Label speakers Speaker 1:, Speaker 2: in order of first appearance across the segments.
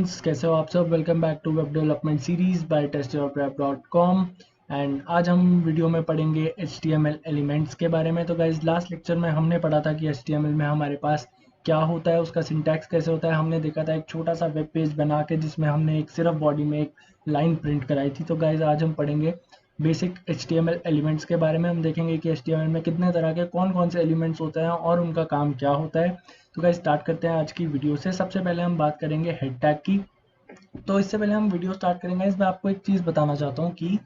Speaker 1: Friends, कैसे हो आप सब। Welcome back to web development series by testyourprep.com। एंड आज हम वीडियो में पढ़ेंगे HTML एलिमेंट्स के बारे में। तो गाइज लास्ट लेक्चर में हमने पढ़ा था कि HTML में हमारे पास क्या होता है, उसका सिंटैक्स कैसे होता है। हमने देखा था एक छोटा सा वेब पेज बना के जिसमें हमने एक सिर्फ बॉडी में एक लाइन प्रिंट कराई थी। तो गाइज आज हम पढ़ेंगे बेसिक HTML एलिमेंट्स के बारे में। हम देखेंगे कि HTML में कितने तरह के कौन कौन से एलिमेंट्स होते हैं और उनका काम क्या होता है। तो गाइस स्टार्ट करते हैं आज की वीडियो से। सबसे पहले हम बात करेंगे हेड टैग की। तो इससे पहले हम वीडियो स्टार्ट करेंगे, मैं आपको एक चीज़ बताना चाहता हूँ कि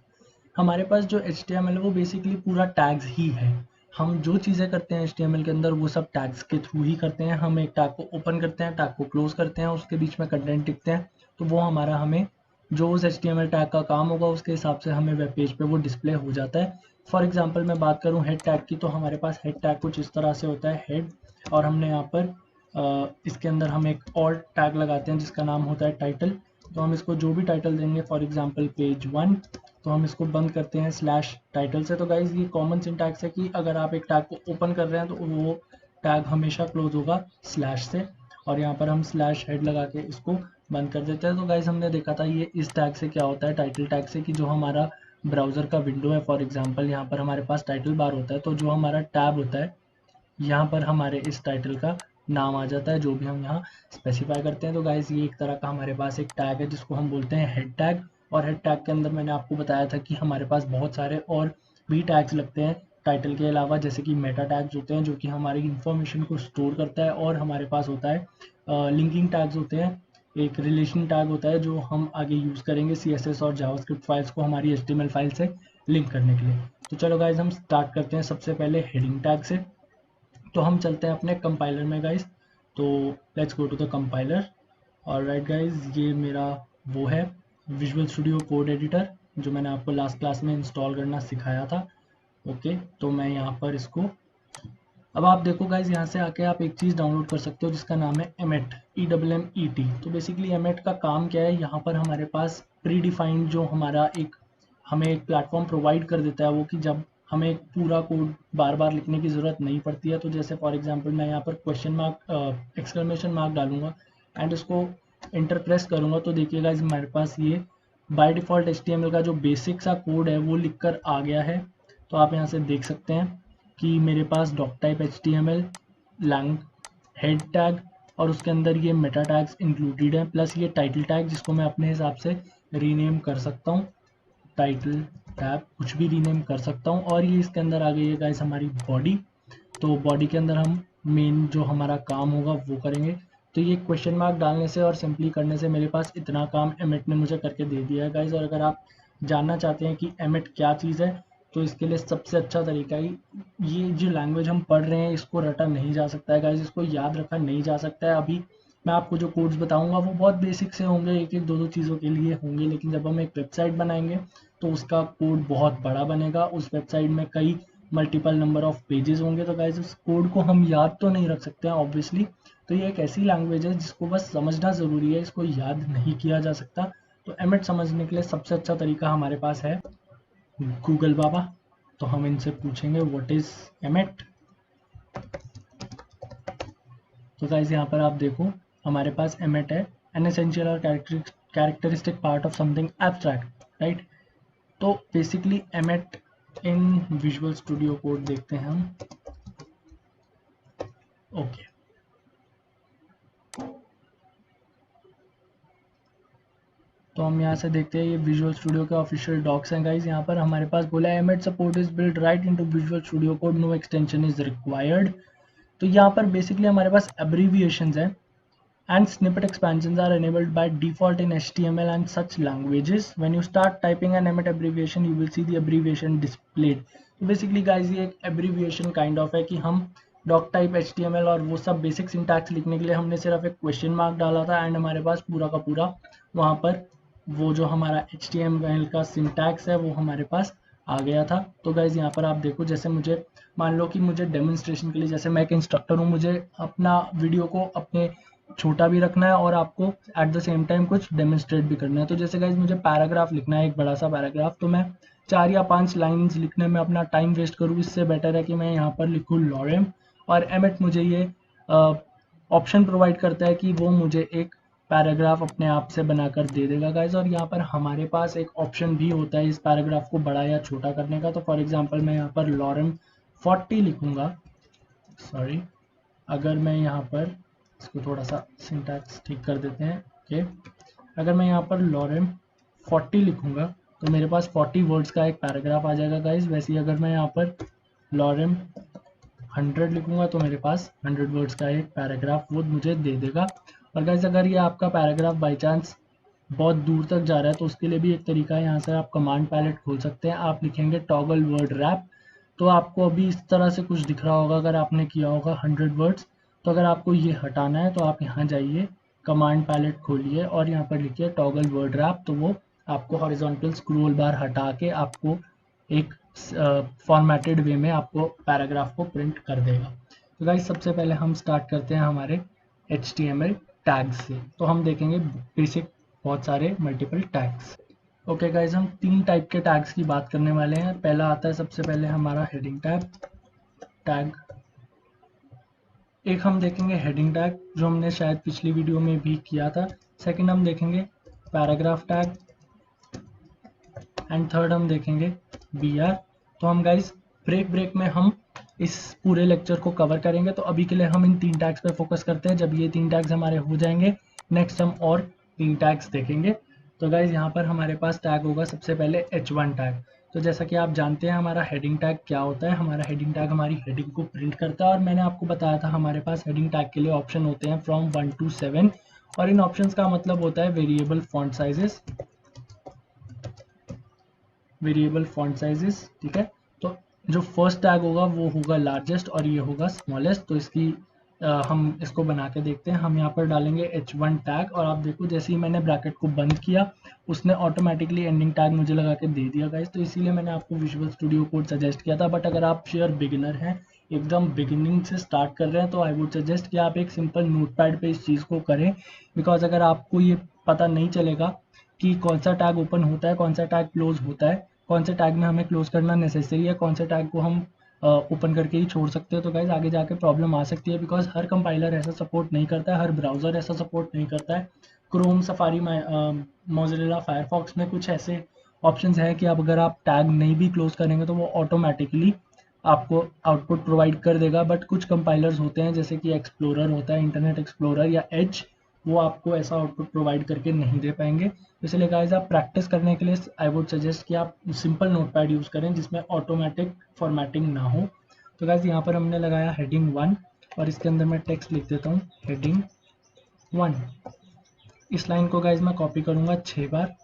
Speaker 1: हमारे पास जो HTML है वो बेसिकली पूरा टैग्स ही है। हम जो चीज़ें करते हैं HTML के अंदर वो सब टैग्स के थ्रू ही करते हैं। हम एक टैग को ओपन करते हैं, टैग को क्लोज करते हैं, उसके बीच में कंटेंट लिखते हैं, तो वो हमारा हमें जो उस HTML टैग का काम होगा उसके हिसाब से हमें वेब पेज पे वो डिस्प्ले हो जाता है। फॉर एग्जांपल मैं बात करूं हेड टैग की, तो हमारे पास हेड टैग कुछ इस तरह से होता है हेड, और हमने यहाँ पर इसके अंदर हम एक और टैग लगाते हैं जिसका नाम होता है टाइटल। तो हम इसको जो भी टाइटल देंगे, फॉर एग्जांपल पेज 1, तो हम इसको बंद करते हैं स्लैश टाइटल से। तो गाइज ये कॉमन सिंटैक्स है कि अगर आप एक टैग को ओपन कर रहे हैं तो वो टैग हमेशा क्लोज होगा स्लैश से, और यहाँ पर हम स्लैश हेड लगा के इसको बंद कर देते हैं। तो गाइज हमने देखा था ये इस टैग से क्या होता है, टाइटल टैग से, कि जो हमारा ब्राउज़र का विंडो है, फॉर एग्जांपल यहाँ पर हमारे पास टाइटल बार होता है, तो जो हमारा टैब होता है यहाँ पर हमारे इस टाइटल का नाम आ जाता है जो भी हम यहाँ स्पेसिफाई करते हैं। तो गाइज ये एक तरह का हमारे पास एक टैग है जिसको हम बोलते हैं हेड टैग। और हेड टैग के अंदर मैंने आपको बताया था कि हमारे पास बहुत सारे और भी टैग्स लगते हैं टाइटल के अलावा, जैसे कि मेटा टैग्स होते हैं जो कि हमारी इंफॉर्मेशन को स्टोर करता है, और हमारे पास होता है लिंकिंग टैग्स होते हैं, एक रिलेशन टैग होता है जो हम आगे यूज़ करेंगे CSS और जावास्क्रिप्ट फाइल्स को हमारी HTML फाइल से लिंक करने के लिए। तो चलो गाइज हम स्टार्ट करते हैं सबसे पहले हेडिंग टैग से। तो हम चलते हैं अपने कंपाइलर में गाइज। तो let's go to the compiler. और राइट गाइज ये मेरा वो है विजुअल स्टूडियो कोड एडिटर जो मैंने आपको लास्ट क्लास में इंस्टॉल करना सिखाया था। ओके, तो मैं यहाँ पर इसको, अब आप देखो गाइज यहाँ से आके आप एक चीज़ डाउनलोड कर सकते हो जिसका नाम है एमेट, EMMET। तो बेसिकली एमेट का काम क्या है, यहाँ पर हमारे पास प्री डिफाइंड जो हमारा एक हमें एक प्लेटफॉर्म प्रोवाइड कर देता है वो, कि जब हमें एक पूरा कोड बार बार लिखने की ज़रूरत नहीं पड़ती है। तो जैसे फॉर एग्जांपल मैं यहाँ पर क्वेश्चन मार्क एक्सक्लेमेशन मार्क डालूंगा एंड उसको इंटर प्रेस करूँगा, तो देखिएगा हमारे पास ये बाय डिफ़ॉल्ट HTML का जो बेसिक सा कोड है वो लिख कर आ गया है। तो आप यहाँ से देख सकते हैं कि मेरे पास doc type HTML, lang, head tag, और उसके अंदर ये मेटा टैग्स इंक्लूडेड है, प्लस ये टाइटल टैग जिसको मैं अपने हिसाब से रीनेम कर सकता हूँ, टाइटल टैब कुछ भी रीनेम कर सकता हूँ। और ये इसके अंदर आ गई है गाइस हमारी बॉडी। तो बॉडी के अंदर हम मेन जो हमारा काम होगा वो करेंगे। तो ये क्वेश्चन मार्क डालने से और सिंपली करने से मेरे पास इतना काम एमिट ने मुझे करके दे दिया है गाइस। और अगर आप जानना चाहते हैं कि एमिट क्या चीज़ है, तो इसके लिए सबसे अच्छा तरीका ही, ये जो लैंग्वेज हम पढ़ रहे हैं इसको रटा नहीं जा सकता है गाइस, इसको याद रखा नहीं जा सकता है। अभी मैं आपको जो कोड्स बताऊंगा वो बहुत बेसिक से होंगे, एक एक दो दो चीज़ों के लिए होंगे, लेकिन जब हम एक वेबसाइट बनाएंगे तो उसका कोड बहुत बड़ा बनेगा। उस वेबसाइट में कई मल्टीपल नंबर ऑफ पेजेस होंगे, तो गाइस उस कोड को हम याद तो नहीं रख सकते हैं ऑब्वियसली। तो ये एक ऐसी लैंग्वेज है जिसको बस समझना ज़रूरी है, इसको याद नहीं किया जा सकता। तो एमिट समझने के लिए सबसे अच्छा तरीका हमारे पास है गूगल बाबा। तो हम इनसे पूछेंगे व्हाट इज एमिट। तो गाइस यहाँ पर आप देखो हमारे पास एमिट है, एन एसेंशियल और characteristic part of something abstract, right. तो basically emmet in Visual studio Code देखते हैं हम। ओके, तो हम यहाँ से देखते हैं ये विजुअल स्टूडियो के ऑफिशियल डॉक्स हैं गाइस। यहाँ पर हमारे पास बोला है emmet support is build right into visual studio code, no extension is required. तो यहाँ पर बेसिकली हमारे पास एब्रीविएशंस हैं, and snippet expansions are enabled by default in HTML and such languages. When you start typing an Emmet abbreviation, you will see the abbreviation displayed. तो basically guys ये एक abbreviation kind of है कि हम doc type HTML और वो सब basic syntax लिखने के लिए हमने सिर्फ एक question mark डाला था एंड हमारे पास पूरा का पूरा वहाँ पर वो जो हमारा HTML का syntax है वो हमारे पास आ गया था। तो गाइज यहाँ पर आप देखो, जैसे मुझे मान लो कि मुझे डेमोन्स्ट्रेशन के लिए, जैसे मैं एक इंस्ट्रक्टर हूँ, मुझे अपना वीडियो को अपने छोटा भी रखना है और आपको एट द सेम टाइम कुछ डेमोन्स्ट्रेट भी करना है। तो जैसे गाइज मुझे पैराग्राफ लिखना है, एक बड़ा सा पैराग्राफ, तो मैं 4 या 5 लाइंस लिखने में अपना टाइम वेस्ट करूँ, इससे बेटर है कि मैं यहाँ पर लिखूँ लॉरेम। और एमिट मुझे ये ऑप्शन प्रोवाइड करता है कि वो मुझे एक पैराग्राफ अपने आप से बनाकर दे देगा गाइज। और यहाँ पर हमारे पास एक ऑप्शन भी होता है इस पैराग्राफ को बड़ा या छोटा करने का। तो फॉर एग्जांपल मैं यहाँ पर लॉरेम 40 लिखूंगा, सॉरी, अगर मैं यहाँ पर इसको थोड़ा सा सिंटैक्स ठीक कर देते हैं, ओके। अगर मैं यहाँ पर लॉरेम 40 लिखूंगा तो मेरे पास 40 वर्ड्स का एक पैराग्राफ आ जाएगा गाइज। वैसे ही अगर मैं यहाँ पर लॉरेम 100 लिखूंगा तो मेरे पास 100 वर्ड्स का एक पैराग्राफ वो मुझे दे देगा। और गाइज अगर ये आपका पैराग्राफ बाई चांस बहुत दूर तक जा रहा है तो उसके लिए भी एक तरीका है, यहाँ से आप कमांड पैलेट खोल सकते हैं। आप लिखेंगे टॉगल वर्ड रैप, तो आपको अभी इस तरह से कुछ दिख रहा होगा अगर आपने किया होगा 100 वर्ड्स। तो अगर आपको ये हटाना है तो आप यहाँ जाइए, कमांड पैलेट खोलिए और यहाँ पर लिखिए टॉगल वर्ड रैप, तो वो आपको हॉरिजॉन्टल स्क्रॉल बार हटा के आपको एक फॉर्मेटेड वे में आपको पैराग्राफ को प्रिंट कर देगा। तो गाइस सबसे पहले हम स्टार्ट करते हैं हमारे HTML टैग्स से। तो हम देखेंगे बेसिक बहुत सारे मल्टीपल टैग्स। ओके गाइज, हम 3 टाइप के टैग्स की बात करने वाले हैं। पहला आता है सबसे पहले हमारा हेडिंग टैग। एक हम देखेंगे हेडिंग टैग जो हमने शायद पिछली वीडियो में भी किया था। सेकंड हम देखेंगे पैराग्राफ टैग एंड थर्ड हम देखेंगे BR। तो हम गाइज ब्रेक में हम इस पूरे लेक्चर को कवर करेंगे। तो अभी के लिए हम इन 3 टैग्स पे फोकस करते हैं। जब ये 3 टैग्स हमारे हो जाएंगे नेक्स्ट हम और 3 टैग्स देखेंगे। तो गाइज यहाँ पर हमारे पास टैग होगा सबसे पहले H1 टैग। तो जैसा कि आप जानते हैं हमारा हेडिंग टैग क्या होता है। हमारा हेडिंग टैग हमारी हेडिंग को प्रिंट करता है और मैंने आपको बताया था हमारे पास हेडिंग टैग के लिए ऑप्शन होते हैं फ्रॉम 1 to 7 और इन ऑप्शंस का मतलब होता है वेरिएबल फॉन्ट साइजेस, ठीक है। तो जो फर्स्ट टैग होगा वो होगा लार्जेस्ट और ये होगा स्मॉलेस्ट। तो इसकी हम इसको बना के देखते हैं। हम यहाँ पर डालेंगे H1 टैग और आप देखो जैसे ही मैंने ब्रैकेट को बंद किया उसने ऑटोमेटिकली एंडिंग टैग मुझे लगा के दे दिया गाइस। तो इसीलिए मैंने आपको विजुअल स्टूडियो कोड सजेस्ट किया था। बट अगर आप शेयर बिगिनर हैं, एकदम बिगिनिंग से स्टार्ट कर रहे हैं, तो आई वुड सजेस्ट कि आप एक सिंपल नोटपैड पे इस चीज़ को करें। बिकॉज अगर आपको ये पता नहीं चलेगा कि कौन सा टैग ओपन होता है, कौन सा टैग क्लोज होता है, कौन से टैग में हमें क्लोज करना नेसेसरी है, कौन से टैग को हम ओपन करके ही छोड़ सकते हैं, तो गाइज आगे जाके प्रॉब्लम आ सकती है। बिकॉज हर कंपाइलर ऐसा सपोर्ट नहीं करता है, हर ब्राउज़र ऐसा सपोर्ट नहीं करता है। क्रोम, सफारी, मोज़िला फायरफॉक्स में कुछ ऐसे ऑप्शंस है कि अब अगर आप टैग नहीं भी क्लोज करेंगे तो वो ऑटोमेटिकली आपको आउटपुट प्रोवाइड कर देगा। बट कुछ कंपाइलर्स होते हैं जैसे कि एक्सप्लोरर होता है, इंटरनेट एक्सप्लोरर या एज, वो आपको ऐसा आउटपुट प्रोवाइड करके नहीं दे पाएंगे। इसलिए गाइज आप प्रैक्टिस करने के लिए आई वुड सजेस्ट कि आप सिंपल नोटपैड यूज़ करें जिसमें ऑटोमेटिक फॉर्मेटिंग ना हो। तो गाइज यहाँ पर हमने लगाया हेडिंग 1 और इसके अंदर मैं टेक्स्ट लिख देता हूँ हेडिंग 1। इस लाइन को गाइज मैं कॉपी करूँगा 6 बार।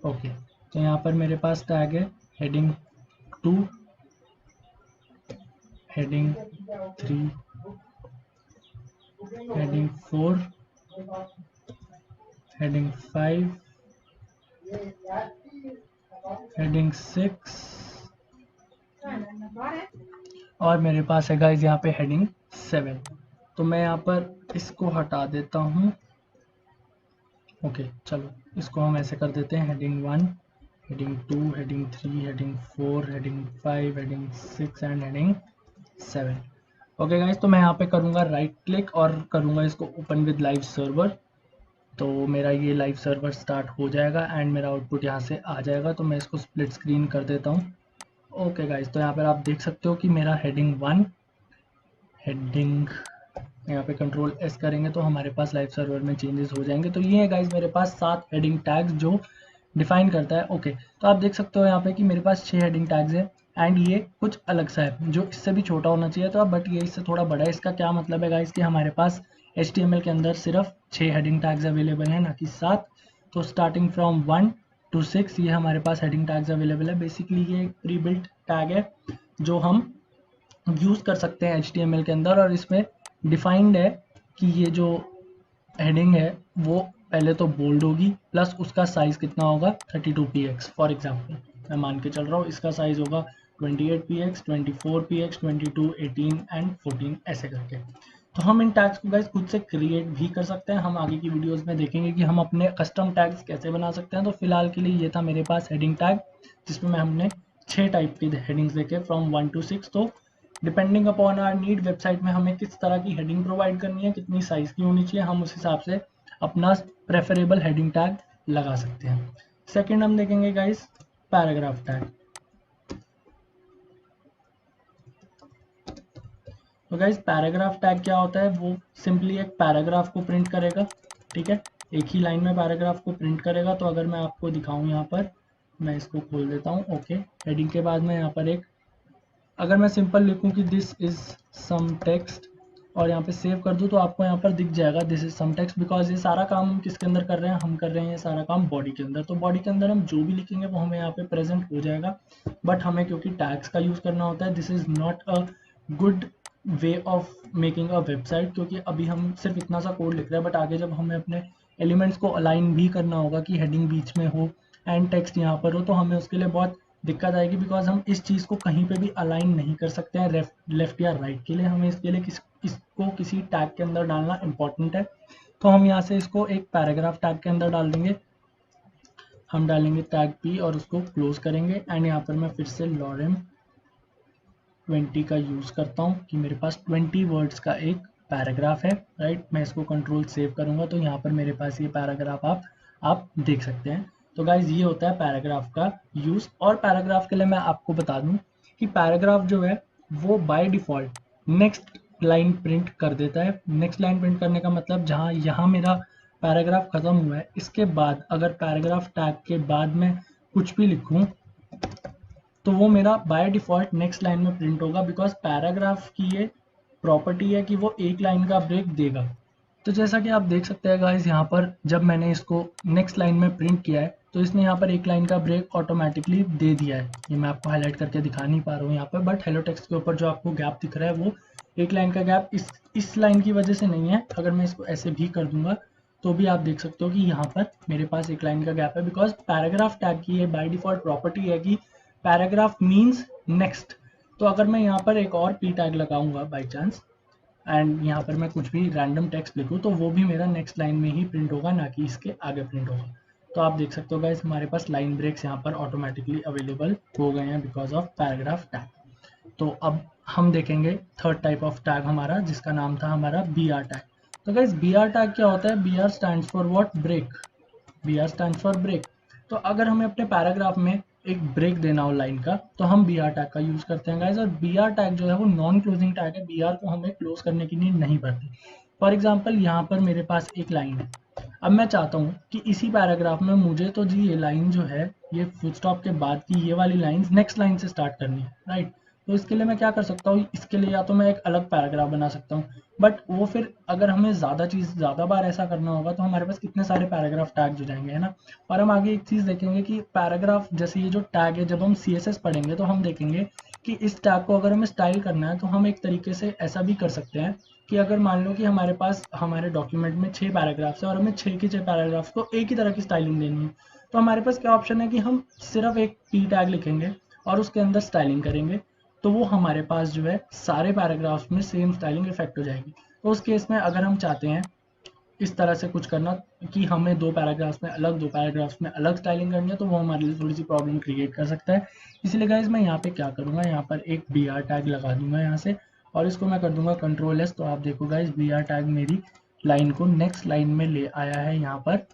Speaker 1: ओके, तो यहाँ पर मेरे पास टैग है heading 2, heading 3, heading 4, heading 5, heading 6 और मेरे पास है गाइज यहाँ पे हेडिंग 7। तो मैं यहाँ पर इसको हटा देता हूँ। ओके चलो इसको हम ऐसे कर देते हैं heading 1, heading 2, heading 3, heading 4, heading 5, heading 6 and heading 7। Okay guys, तो मैं यहाँ पे करूँगा राइट क्लिक और करूँगा इसको ओपन विद लाइव सर्वर। तो मेरा ये लाइव सर्वर स्टार्ट हो जाएगा एंड मेरा आउटपुट यहाँ से आ जाएगा। तो मैं इसको स्प्लिट स्क्रीन कर देता हूँ। ओके गाइज, तो यहाँ पर आप देख सकते हो कि मेरा हेडिंग 1, हेडिंग, यहाँ पे कंट्रोल S करेंगे तो हमारे पास लाइव सर्वर में चेंजेस हो जाएंगे। तो ये है गाइज मेरे पास 7 हेडिंग टैग्स जो डिफाइन करता है। ओके, तो आप देख सकते हो यहाँ पे कि मेरे पास 6 हेडिंग टैग्स है एंड ये कुछ अलग सा है जो इससे भी छोटा होना चाहिए था, बट ये इससे थोड़ा बड़ा है। इसका क्या मतलब है गाइज कि हमारे पास HTML के अंदर सिर्फ 6 हेडिंग टैग्स अवेलेबल हैं, ना कि 7। तो स्टार्टिंग फ्रॉम 1 to 6 ये हमारे पास हेडिंग टैग्स अवेलेबल है। बेसिकली ये एक प्री बिल्ट टैग है जो हम यूज़ कर सकते हैं HTML के अंदर और इसमें डिफाइंड है कि ये जो हेडिंग है वो पहले तो बोल्ड होगी प्लस उसका साइज़ कितना होगा 32px। फॉर एग्जांपल मैं मान के चल रहा हूँ इसका साइज़ होगा 28px, 24px, 22, 18 एंड 14 ऐसे करके। तो हम इन टैग्स को गाइस खुद से क्रिएट भी कर सकते हैं। हम आगे की वीडियोस में देखेंगे कि हम अपने कस्टम टैग्स कैसे बना सकते हैं। तो फिलहाल के लिए ये था मेरे पास हेडिंग टैग जिसमें हमने 6 टाइप की हेडिंग्स देखे फ्रॉम 1 to 6। तो depending upon our need website में हमें किस तरह की हेडिंग प्रोवाइड करनी है, कितनी साइज की होनी चाहिए, हम उस हिसाब से अपना प्रेफरेबल हेडिंग टैग लगा सकते हैं। सेकंड हम देखेंगे गाइस पैराग्राफ टैग। तो गाइस पैराग्राफ टैग क्या होता है, वो सिंपली एक पैराग्राफ को प्रिंट करेगा, ठीक है, एक ही लाइन में पैराग्राफ को प्रिंट करेगा। तो अगर मैं आपको दिखाऊं यहाँ पर, मैं इसको खोल देता हूँ, ओके। हेडिंग के बाद मैं यहाँ पर एक, अगर मैं सिंपल लिखूं कि दिस इज सम टेक्स्ट और यहाँ पे सेव कर दूं, तो आपको यहाँ पर दिख जाएगा this is some text, because ये सारा काम हम किसके अंदर कर रहे हैं, हम कर रहे हैं ये सारा काम बॉडी के अंदर। तो बॉडी के अंदर हम जो भी लिखेंगे वो हमें यहाँ पे प्रेजेंट हो जाएगा। बट हमें क्योंकि टैग्स का यूज करना होता है, this is not a good way of making a website, क्योंकि अभी हम सिर्फ इतना सा कोड लिख रहे हैं, बट आगे जब हमें अपने एलिमेंट्स को अलाइन भी करना होगा कि हेडिंग बीच में हो एंड टेक्स्ट यहाँ पर हो, तो हमें उसके लिए बहुत दिक्कत आएगी, बिकॉज हम इस चीज़ को कहीं पे भी अलाइन नहीं कर सकते हैं लेफ्ट या राइट के लिए। हमें इसके लिए इसको किसी टैग के अंदर डालना इंपॉर्टेंट है। तो हम यहाँ से इसको एक पैराग्राफ टैग के अंदर डाल देंगे। हम डालेंगे टैग पी और उसको क्लोज करेंगे। एंड यहाँ पर मैं फिर से लॉरेम 20 का यूज़ करता हूँ कि मेरे पास 20 वर्ड्स का एक पैराग्राफ है, राइट। मैं इसको कंट्रोल सेव करूँगा तो यहाँ पर मेरे पास ये पैराग्राफ आप देख सकते हैं। तो गाइज ये होता है पैराग्राफ का यूज़। और पैराग्राफ के लिए मैं आपको बता दूँ कि पैराग्राफ जो है वो by default next line print कर देता है। नेक्स्ट लाइन प्रिंट करने का मतलब जहाँ यहाँ मेरा पैराग्राफ ख़त्म हुआ है, इसके बाद अगर पैराग्राफ टैग के बाद में कुछ भी लिखूँ तो वो मेरा बाय डिफ़ॉल्ट नेक्स्ट लाइन में प्रिंट होगा, बिकॉज पैराग्राफ की ये प्रॉपर्टी है कि वो एक लाइन का ब्रेक देगा। तो जैसा कि आप देख सकते हैं गाइस, यहाँ पर जब मैंने इसको नेक्स्ट लाइन में प्रिंट किया है तो इसने यहाँ पर एक लाइन का ब्रेक ऑटोमेटिकली दे दिया है। ये मैं आपको हाईलाइट करके दिखा नहीं पा रहा हूँ यहाँ पर, बट हेलो टेक्स्ट के ऊपर जो आपको गैप दिख रहा है वो एक लाइन का गैप इस लाइन की वजह से नहीं है। अगर मैं इसको ऐसे भी कर दूंगा तो भी आप देख सकते हो कि यहाँ पर मेरे पास एक लाइन का गैप है, बिकॉज पैराग्राफ टैग की ये बाय डिफॉल्ट प्रॉपर्टी है कि पैराग्राफ मीन्स नेक्स्ट। तो अगर मैं यहाँ पर एक और पी टैग लगाऊंगा बाई चांस एंड यहाँ पर मैं कुछ भी रैंडम टेक्स्ट लिखूँ तो वो भी मेरा नेक्स्ट लाइन में ही प्रिंट होगा, ना कि इसके आगे प्रिंट होगा। तो आप देख सकते हो गाइस, हमारे पास लाइन ब्रेक्स यहाँ पर ऑटोमेटिकली अवेलेबल हो गए हैं बिकॉज ऑफ पैराग्राफ टैग। तो अब हम देखेंगे थर्ड टाइप ऑफ टैग हमारा, जिसका नाम था हमारा बी आर टैग। तो गाइस बी आर टैग क्या होता है, B R stand for what, break. B R stand for break. तो अगर हमें अपने पैराग्राफ में एक ब्रेक देना हो लाइन का तो हम बी आर टैग का यूज करते हैं गाइस। और बी आर टैग जो है वो नॉन क्लोजिंग टैग है, बी आर को हमें क्लोज करने की नीड नहीं पड़ती। फॉर एग्जाम्पल यहाँ पर मेरे पास एक लाइन है, अब मैं चाहता हूँ कि इसी पैराग्राफ में मुझे तो जी ये लाइन जो है, ये फुल स्टॉप के बाद की ये वाली लाइन नेक्स्ट लाइन से स्टार्ट करनी है, राइट। तो इसके लिए मैं क्या कर सकता हूँ, इसके लिए या तो मैं एक अलग पैराग्राफ बना सकता हूँ, बट वो फिर अगर हमें ज़्यादा बार ऐसा करना होगा तो हमारे पास कितने सारे पैराग्राफ टैग हो जाएंगे, है ना। और हम आगे एक चीज़ देखेंगे कि पैराग्राफ जैसे ये जो टैग है, जब हम CSS पढ़ेंगे तो हम देखेंगे कि इस टैग को अगर हमें स्टाइल करना है तो हम एक तरीके से ऐसा भी कर सकते हैं कि अगर मान लो कि हमारे पास हमारे डॉक्यूमेंट में 6 पैराग्राफ्स है और हमें 6 के 6 पैराग्राफ्स को एक ही तरह की स्टाइलिंग देनी है, तो हमारे पास क्या ऑप्शन है कि हम सिर्फ एक पी टैग लिखेंगे और उसके अंदर स्टाइलिंग करेंगे, तो वो हमारे पास जो है सारे पैराग्राफ्स में सेम स्टाइलिंग इफेक्ट हो जाएगी। तो उस केस में अगर हम चाहते हैं इस तरह से कुछ करना कि हमें 2 पैराग्राफ्स में अलग 2 पैराग्राफ्स में अलग स्टाइलिंग करनी है, तो वो हमारे लिए थोड़ी सी प्रॉब्लम क्रिएट कर सकता है। इसलिए गाइज मैं यहाँ पे क्या करूँगा, यहाँ पर एक बी आर टैग लगा दूंगा यहाँ से और इसको मैं कर दूंगा कंट्रोल एस। तो आप देखो गाइज बी आर टैग मेरी लाइन को नेक्स्ट लाइन में ले आया है यहाँ पर।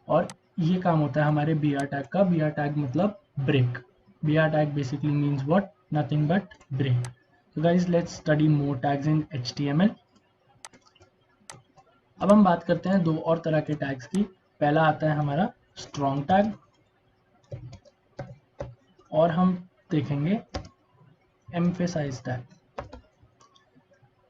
Speaker 1: और ये काम होता है हमारे बी आर टैग का। बी आर टैग मतलब break. B R tag basically means what, nothing but break. तो guys let's study more tags in HTML। अब हम बात करते हैं 2 और तरह के टैग्स की। पहला आता है हमारा स्ट्रॉन्ग टैग और हम देखेंगे एम्फेसाइज टैग।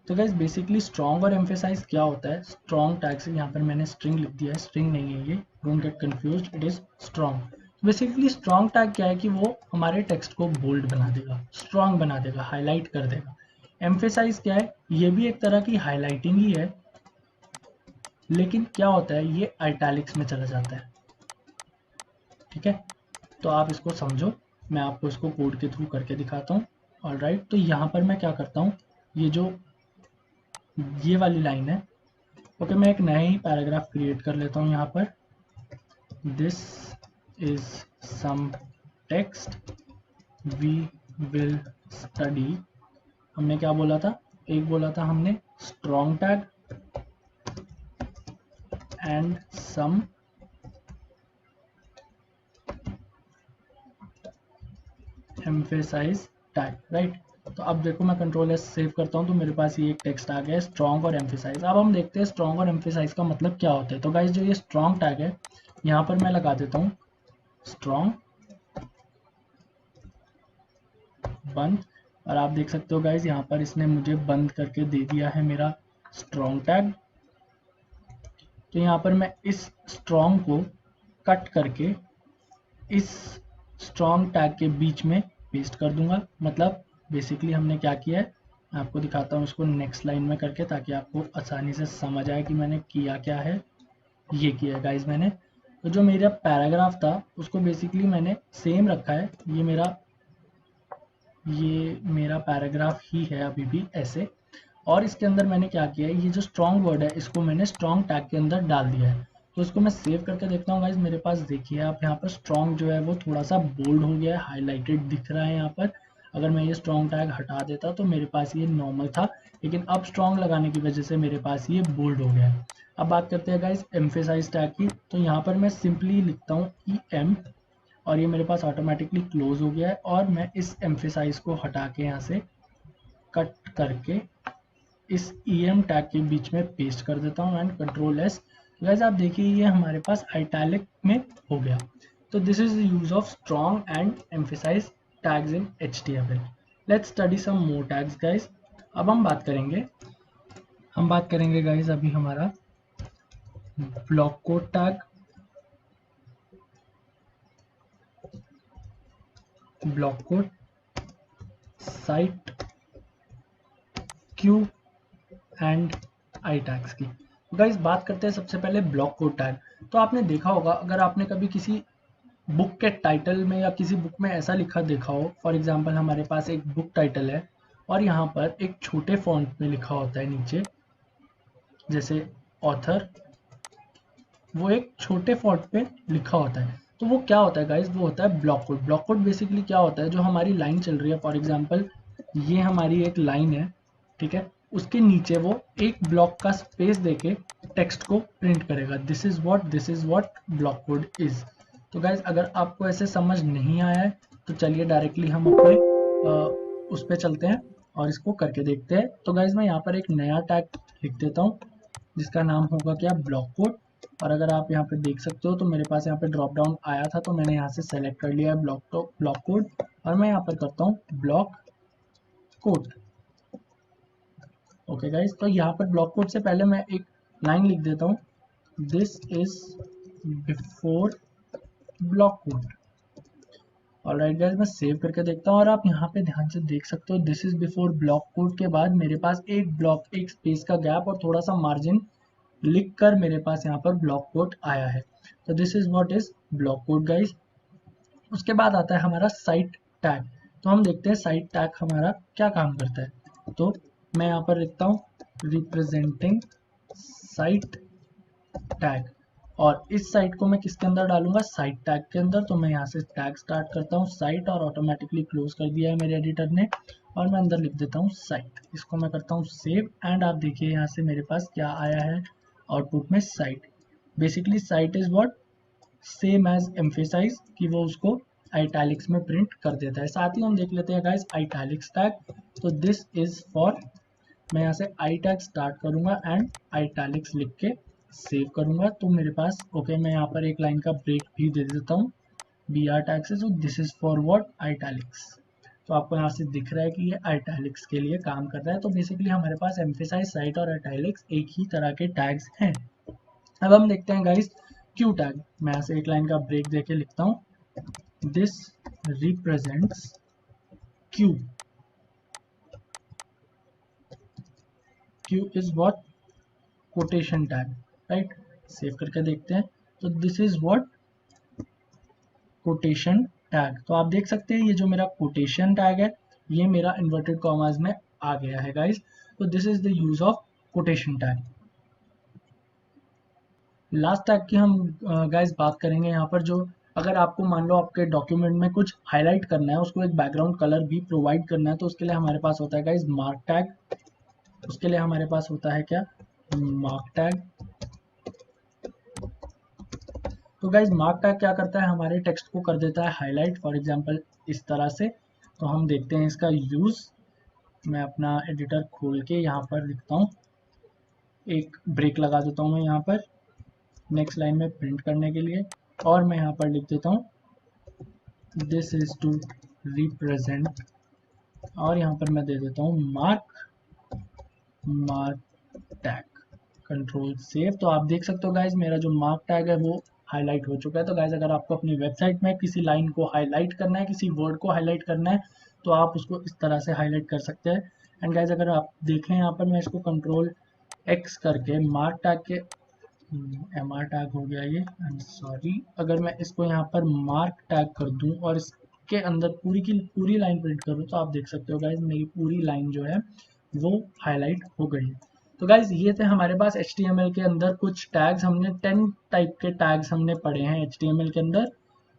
Speaker 1: तो गाइस बेसिकली स्ट्रॉन्ग और एम्फेसाइज क्या होता है, स्ट्रॉन्ग टैग से यहाँ पर मैंने स्ट्रिंग लिख दिया है, स्ट्रिंग नहीं है ये, don't get confused, it is strong. Basically strong tag क्या है कि वो हमारे टेक्स्ट को बोल्ड बना देगा, स्ट्रॉन्ग बना देगा, हाईलाइट कर देगा। एम्फेसाइज क्या है, ये भी एक तरह की हाईलाइटिंग ही है, लेकिन क्या होता है ये आइटैलिक्स में चला जाता है, ठीक है। तो आप इसको समझो, मैं आपको इसको कोड के थ्रू करके दिखाता हूँ। ऑलराइट, तो यहाँ पर मैं क्या करता हूँ, ये जो ये वाली लाइन है, ओके, मैं एक नया ही पैराग्राफ क्रिएट कर लेता हूँ यहाँ पर। This is some text we will study हमने क्या बोला था, एक बोला था हमने strong tag and some emphasize tag, right. तो अब देखो मैं कंट्रोल एस सेव करता हूँ तो मेरे पास ये एक टेक्स्ट आ गया है, स्ट्रॉन्ग और एम्फेसाइज। अब हम देखते हैं स्ट्रॉन्ग और एम्फेसाइज का मतलब क्या होता है। तो गाइज जो ये स्ट्रॉन्ग टैग है, यहाँ पर मैं लगा देता हूँ स्ट्रॉन्ग बंद, और आप देख सकते हो गाइज यहाँ पर इसने मुझे बंद करके दे दिया है मेरा स्ट्रॉन्ग टैग। तो यहाँ पर मैं इस स्ट्रॉन्ग को कट करके इस स्ट्रॉन्ग टैग के बीच में पेस्ट कर दूंगा। मतलब बेसिकली हमने क्या किया है, मैं आपको दिखाता हूँ इसको नेक्स्ट लाइन में करके, ताकि आपको आसानी से समझ आए कि मैंने किया क्या है। ये किया है गाइज मैंने। तो जो मेरा पैराग्राफ था उसको बेसिकली मैंने सेम रखा है, ये मेरा पैराग्राफ ही है अभी भी ऐसे। और इसके अंदर मैंने क्या किया है, ये जो स्ट्रॉन्ग वर्ड है इसको मैंने स्ट्रॉन्ग टैग के अंदर डाल दिया है। तो इसको मैं सेव करके देखता हूँ गाइज। मेरे पास देखिए आप यहाँ पर स्ट्रॉन्ग जो है वो थोड़ा सा बोल्ड हो गया है, हाईलाइटेड दिख रहा है यहाँ पर। अगर मैं ये स्ट्रॉन्ग टैग हटा देता तो मेरे पास ये नॉर्मल था, लेकिन अब स्ट्रॉन्ग लगाने की वजह से मेरे पास ये बोल्ड हो गया है। अब बात करते हैं गाइज एम्फेसाइज टैग की। तो यहाँ पर मैं सिंपली लिखता हूँ EM, और ये मेरे पास ऑटोमेटिकली क्लोज हो गया है। और मैं इस एम्फेसाइज को हटा के यहाँ से कट करके इस EM टैग के बीच में पेस्ट कर देता हूँ एंड कंट्रोल एस। गाइस आप देखिए ये हमारे पास आइटैलिक में हो गया। तो this is the use of strong and emphasize tags in HTML। Let's study some more tags guys. अब हम बात करेंगे गाइस अभी हमारा block code tag, block code, cite, Q and I tags की। गाइस बात करते हैं सबसे पहले ब्लॉक कोड टैग। तो आपने देखा होगा, अगर आपने कभी किसी बुक के टाइटल में या किसी बुक में ऐसा लिखा देखा हो, फॉर एग्जांपल हमारे पास एक बुक टाइटल है और यहाँ पर एक छोटे फॉन्ट में लिखा होता है नीचे, जैसे ऑथर, वो एक छोटे फॉन्ट पे लिखा होता है। तो वो क्या होता है गाइस, वो होता है block code. Block code basically क्या होता है, जो हमारी लाइन चल रही है, फॉर एग्जांपल ये हमारी एक लाइन है, ठीक है, उसके नीचे वो एक ब्लॉक का स्पेस देके टेक्स्ट को प्रिंट करेगा। This is what block code is. तो गाइज अगर आपको ऐसे समझ नहीं आया है तो चलिए डायरेक्टली हम अपने उस पे चलते हैं और इसको करके देखते हैं। तो गाइज मैं यहाँ पर एक नया टैग लिख देता हूँ जिसका नाम होगा क्या, ब्लॉक कोड। और अगर आप यहाँ पे देख सकते हो तो मेरे पास यहाँ पे ड्रॉप डाउन आया था, तो मैंने यहाँ से सेलेक्ट कर लिया है ब्लॉक कोड, और मैं यहाँ पर करता हूँ ब्लॉक कोड। ओके गाइज, तो यहाँ पर ब्लॉक कोड से पहले मैं एक लाइन लिख देता हूँ, this is before block code. Alright guys, मैं सेव करके देखता हूँ और आप यहाँ पे ध्यान से देख सकते हो, this is before block code के बाद मेरे पास एक ब्लॉक, एक स्पेस का गैप और थोड़ा सा मार्जिन लिख कर मेरे पास यहाँ पर ब्लॉक कोड आया है। तो this is what is block code guys. उसके बाद आता है हमारा साइट टैग। तो हम देखते हैं साइट टैग हमारा क्या काम करता है। तो मैं यहाँ पर लिखता हूँ रिप्रेजेंटिंग साइट टैग, और इस साइट को मैं किसके अंदर डालूंगा, साइट टैग के अंदर। तो मैं यहाँ से टैग स्टार्ट करता हूँ साइट, और ऑटोमेटिकली क्लोज कर दिया है मेरे एडिटर ने, और मैं अंदर लिख देता हूँ साइट। इसको मैं करता हूँ सेव, एंड आप देखिए यहाँ से मेरे पास क्या आया है आउटपुट में, cite. Basically cite is what, same as emphasize, कि वो उसको आइटैलिक्स में प्रिंट कर देता है। साथ ही हम देख लेते हैं गाइस आइटैलिक्स टैग। तो दिस इज फॉर, मैं यहाँ से आई टैग स्टार्ट करूंगा एंड आइटैलिक्स लिख के सेव करूंगा। तो मेरे पास ओके, मैं यहाँ पर एक लाइन का ब्रेक भी दे देता हूँ BR टैग से। तो दिस इज फॉर व्हाट, आइटैलिक्स। तो आपको यहाँ से दिख रहा है कि ये आइटैलिक्स के लिए काम कर रहा है। तो बेसिकली हमारे पास एम्फेसाइज, साइट और आइटैलिक्स एक ही तरह के टैग्स हैं। अब हम देखते हैं गाइस क्यू टैग। मैं यहाँ से एक लाइन का ब्रेक देके लिखता हूँ, this represents Q. Q is what, quotation tag, right. Save करके देखते हैं। तो this is what, quotation tag. तो आप देख सकते हैं ये जो मेरा कोटेशन टैग है ये मेरा इन्वर्टेड कॉमास में आ गया है गाइस। तो this is the use of quotation tag. Last tag की हम गाइस बात करेंगे यहाँ पर, जो अगर आपको मान लो आपके डॉक्यूमेंट में कुछ हाईलाइट करना है, उसको एक बैकग्राउंड कलर भी प्रोवाइड करना है, तो उसके लिए हमारे पास होता है गाइस मार्क टैग। उसके लिए हमारे पास होता है क्या, मार्क टैग। तो गाइज मार्क टैग क्या करता है, हमारे टेक्स्ट को कर देता है हाईलाइट, फॉर एग्जांपल इस तरह से। तो हम देखते हैं इसका यूज। मैं अपना एडिटर खोल के यहाँ पर लिखता हूँ, एक ब्रेक लगा देता हूँ मैं यहाँ पर नेक्स्ट लाइन में प्रिंट करने के लिए, और मैं यहाँ पर लिख देता हूँ दिस इज टू रिप्रेजेंट, और यहाँ पर मैं दे देता हूँ मार्क टैग, कंट्रोल सेव। तो आप देख सकते हो गाइज मेरा जो मार्क टैग है वो हाईलाइट हो चुका है। तो गाइज अगर आपको अपनी वेबसाइट में किसी लाइन को हाईलाइट करना है, किसी वर्ड को हाईलाइट करना है, तो आप उसको इस तरह से हाईलाइट कर सकते हैं। एंड गाइज अगर आप देखें यहाँ पर मैं इसको कंट्रोल एक्स करके मार्क टैग के MR टैग हो गया ये, आई एम सॉरी, अगर मैं इसको यहाँ पर मार्क टैग कर दूं और इसके अंदर पूरी की पूरी लाइन प्रिंट करूं, तो आप देख सकते हो गाइज मेरी पूरी लाइन जो है वो हाईलाइट हो गई है। तो गाइज ये थे हमारे पास HTML के अंदर कुछ टैग्स, हमने 10 टाइप के टैग्स हमने पढ़े हैं HTML के अंदर।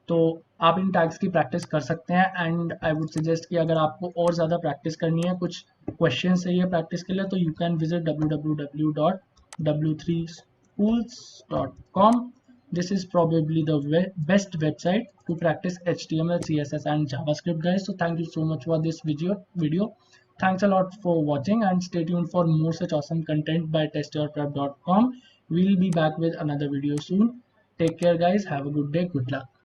Speaker 1: तो आप इन टैग्स की प्रैक्टिस कर सकते हैं। एंड आई वुड सजेस्ट कि अगर आपको और ज़्यादा प्रैक्टिस करनी है, कुछ क्वेश्चन चाहिए प्रैक्टिस के लिए, तो you can visit www.w3schools.com. This is probably the best website to practice HTML, CSS and JavaScript guys. So thank you so much for this video. Thanks a lot for watching and stay tuned for more such awesome content by testyourprep.com. We'll be back with another video soon. Take care guys. Have a good day. Good luck.